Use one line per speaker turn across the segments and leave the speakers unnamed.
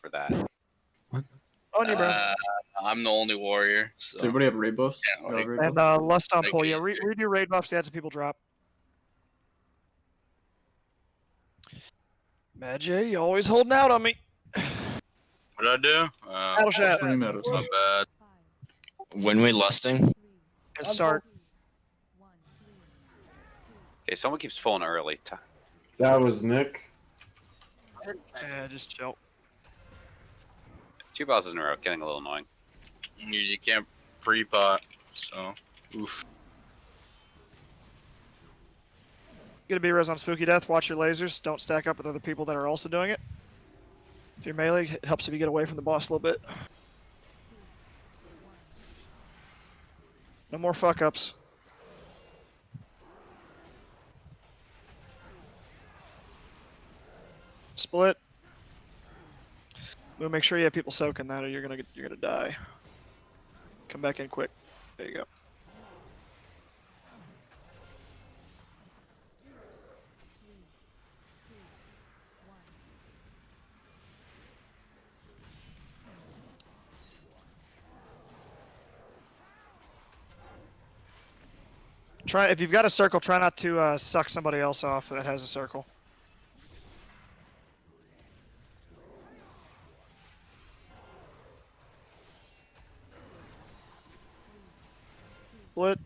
for that.
What?
On you, bro.
I'm the only warrior. So.
Does everybody have raid buffs?
Yeah,
You have raid
And
buffs?
lust on
Make
pull.
it
Yeah,
easier.
read your raid buffs. Yeah, some people drop. Mad J, you always holding out on me.
What did I do?
Battle shot.
20 metas.
My bad.
When we lusting?
Good start.
Okay, someone keeps pulling early.
That was Nick.
Yeah, just chill.
2 bosses in a row, getting a little annoying.
You can't pre-pot, so oof.
Get a B-res on Spooky Death. Watch your lasers. Don't stack up with other people that are also doing it. If you're melee, it helps if you get away from the boss a little bit. No more fuck-ups. Split. We'll make sure you have people soaking that, or you're gonna die. Come back in quick. There you go. Try, if you've got a circle, try not to suck somebody else off that has a circle. Split.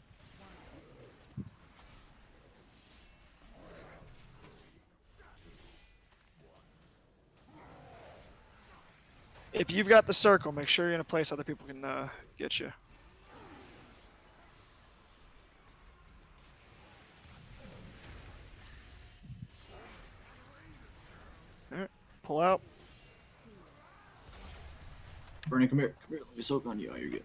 If you've got the circle, make sure you're in a place other people can get you. Alright, pull out.
Bernie, come here. Come here. Let me soak on you. Oh, you're good.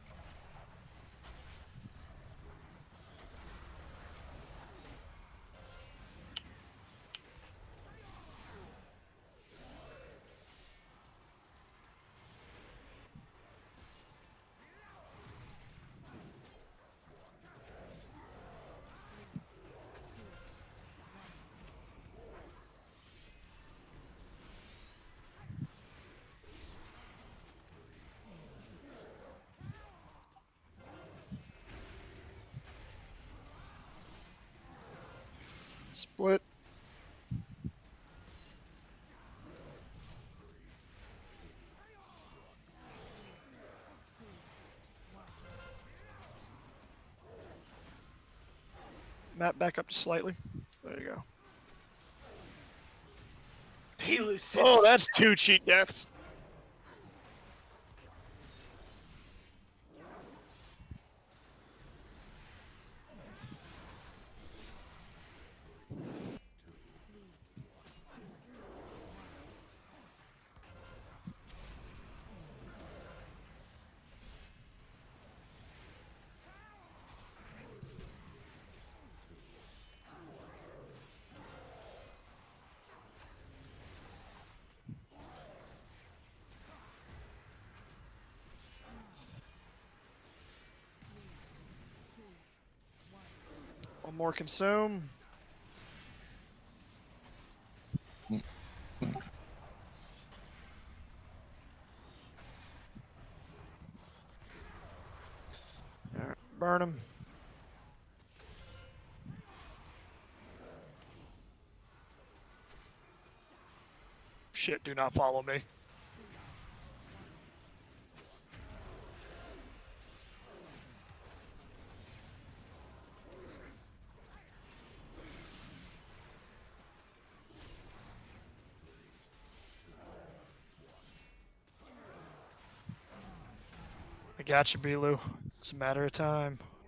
Split. Map back up just slightly. There you go.
He loses.
Oh, that's 2 cheat deaths. One more consume. Alright, burn him. Shit, do not follow me. I got you, Bilu. It's a matter of time.